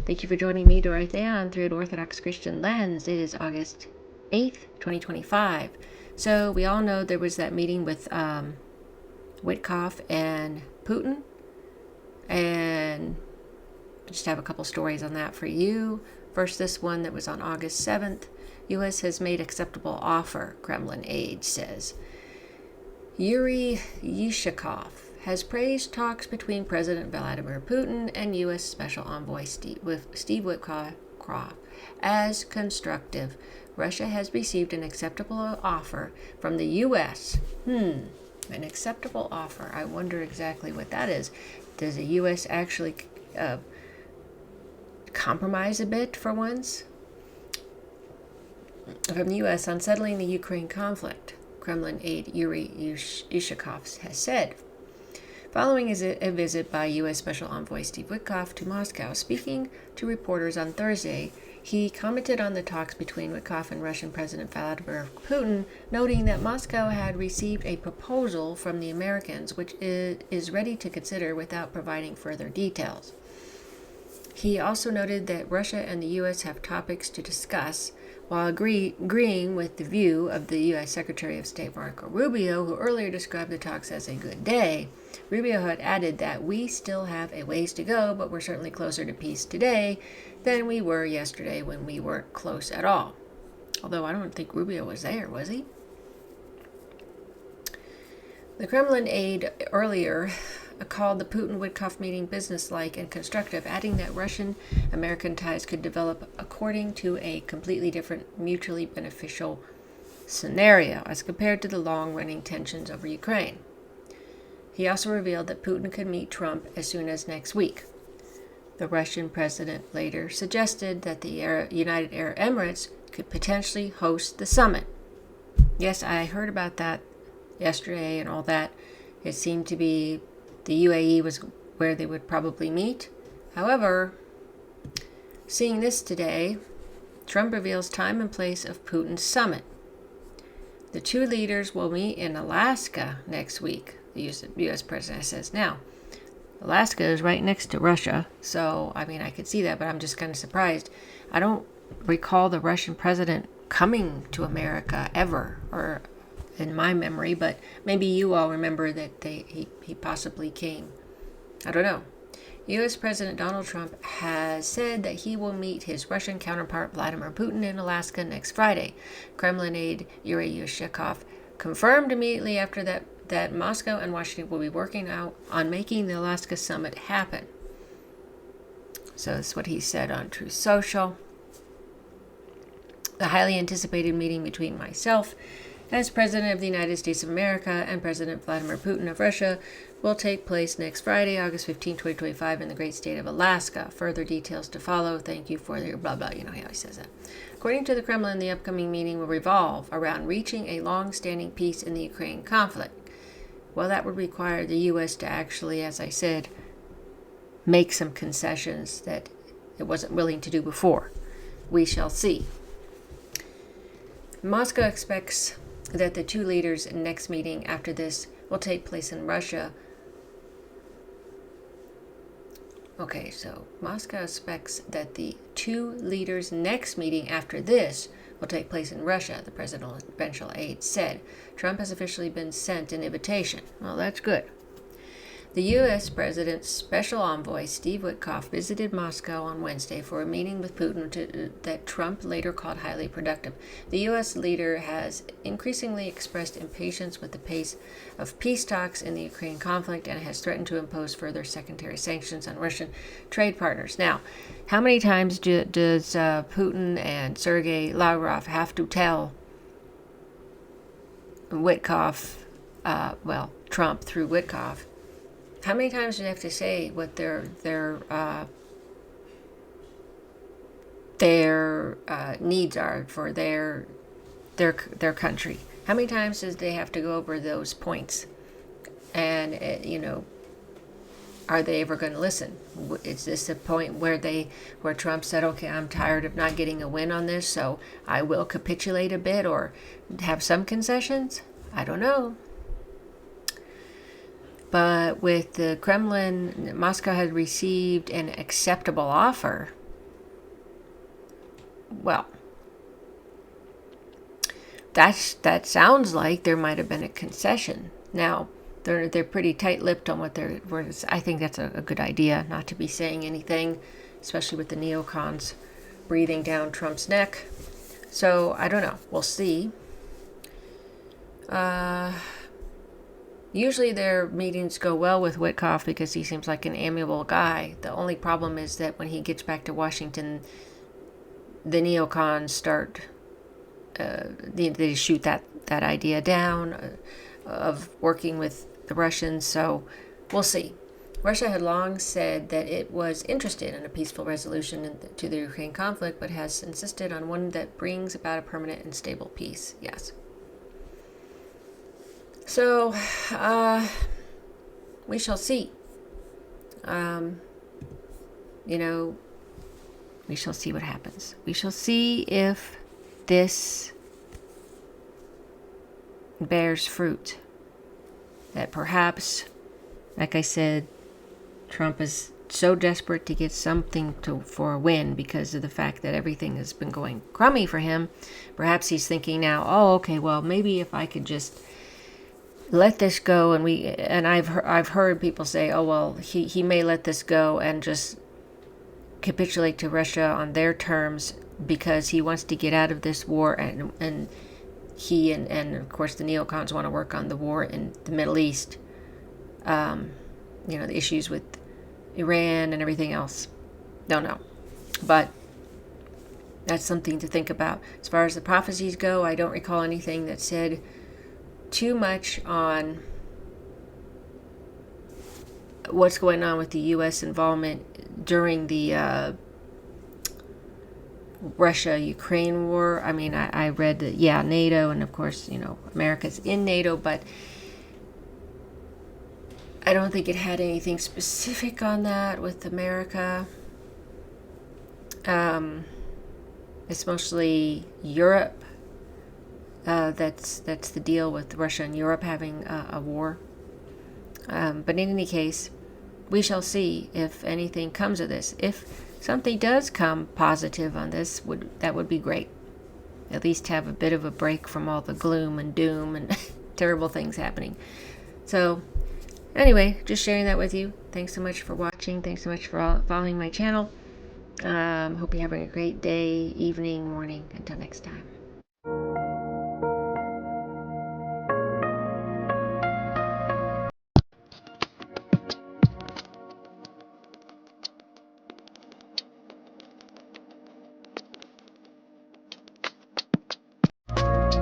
Thank you for joining me, Dorothea, on Through an Orthodox Christian Lens. It is August 8th, 2025. So we all know there was that meeting with Witkoff and Putin, and I just have a couple stories on that for you. First, this one that was on August 7th. U.S. has made acceptable offer, Kremlin aide says. Yuri Yushakov has praised talks between President Vladimir Putin and U.S. Special Envoy Steve Witkoff as constructive. Russia has received an acceptable offer from the U.S. An acceptable offer. I wonder exactly what that is. Does the U.S. actually compromise a bit for once? From the U.S. on settling the Ukraine conflict, Kremlin aide Yuri Yushakov has said. Following a visit by U.S. Special Envoy Steve Witkoff to Moscow, speaking to reporters on Thursday, he commented on the talks between Witkoff and Russian President Vladimir Putin, noting that Moscow had received a proposal from the Americans, which it is ready to consider without providing further details. He also noted that Russia and the U.S. have topics to discuss, while agreeing with the view of the U.S. Secretary of State Marco Rubio, who earlier described the talks as a good day. Rubio had added that we still have a ways to go, but we're certainly closer to peace today than we were yesterday when we weren't close at all. Although I don't think Rubio was there, was he? The Kremlin aide earlier called the Putin-Witkoff meeting businesslike and constructive, adding that Russian-American ties could develop according to a completely different, mutually beneficial scenario as compared to the long-running tensions over Ukraine. He also revealed that Putin could meet Trump as soon as next week. The Russian president later suggested that the United Arab Emirates could potentially host the summit. Yes, I heard about that yesterday and all that. It seemed to be the UAE was where they would probably meet. However, seeing this today, Trump reveals time and place of Putin's summit. The two leaders will meet in Alaska next week, the U.S. president says. Now, Alaska is right next to Russia, so, I could see that, but I'm just kind of surprised. I don't recall the Russian president coming to America ever, or in my memory, but maybe you all remember that he possibly came. I don't know. U.S. President Donald Trump has said that he will meet his Russian counterpart Vladimir Putin in Alaska next Friday. Kremlin aide Yuri Yushakov confirmed immediately after that Moscow and Washington will be working out on making the Alaska summit happen. So that's what he said on Truth Social. The highly anticipated meeting between myself as President of the United States of America and President Vladimir Putin of Russia will take place next Friday, August 15, 2025, in the great state of Alaska. Further details to follow. Thank you for your blah, blah. You know how he says that. According to the Kremlin, the upcoming meeting will revolve around reaching a long-standing peace in the Ukraine conflict. Well, that would require the U.S. to actually, as I said, make some concessions that it wasn't willing to do before. We shall see. Moscow expects that the two leaders' next meeting after this will take place in Russia. Okay, so Moscow expects that the two leaders' next meeting after this will take place in Russia, the presidential aide said. Trump has officially been sent an invitation. Well, that's good. The U.S. President's special envoy, Steve Witkoff, visited Moscow on Wednesday for a meeting with Putin that Trump later called highly productive. The U.S. leader has increasingly expressed impatience with the pace of peace talks in the Ukraine conflict and has threatened to impose further secondary sanctions on Russian trade partners. Now, how many times does Putin and Sergei Lavrov have to tell Witkoff, Trump through Witkoff, how many times do they have to say what their needs are for their country? How many times does they have to go over those points? And are they ever going to listen? Is this a point where Trump said, "Okay, I'm tired of not getting a win on this, so I will capitulate a bit or have some concessions"? I don't know. But with the Kremlin, Moscow had received an acceptable offer. well, that sounds like there might have been a concession. Now, they're pretty tight-lipped on what they're. I think that's a good idea, not to be saying anything, especially with the neocons breathing down Trump's neck. So I don't know. We'll see. Usually their meetings go well with Witkoff because he seems like an amiable guy. The only problem is that when he gets back to Washington, the neocons start. They shoot that idea down of working with the Russians. So we'll see. Russia had long said that it was interested in a peaceful resolution to the Ukraine conflict, but has insisted on one that brings about a permanent and stable peace. Yes. So, we shall see. We shall see what happens. We shall see if this bears fruit. That perhaps, like I said, Trump is so desperate to get something for a win because of the fact that everything has been going crummy for him. Perhaps he's thinking now, oh, okay, well, maybe if I could just let this go, and I've heard people say, oh, well, he may let this go and just capitulate to Russia on their terms because he wants to get out of this war, and he and of course the neocons want to work on the war in the Middle East. The issues with Iran and everything else. Don't know. But that's something to think about. As far as the prophecies go, I don't recall anything that said too much on what's going on with the U.S. involvement during the Russia-Ukraine war. I mean, I read that, NATO, and of course, America's in NATO, but I don't think it had anything specific on that with America. It's mostly Europe. That's the deal with Russia and Europe having a war. But in any case, we shall see if anything comes of this. If something does come positive on this, that would be great. At least have a bit of a break from all the gloom and doom and terrible things happening. So, anyway, just sharing that with you. Thanks so much for watching. Thanks so much for following my channel. Hope you're having a great day, evening, morning. Until next time.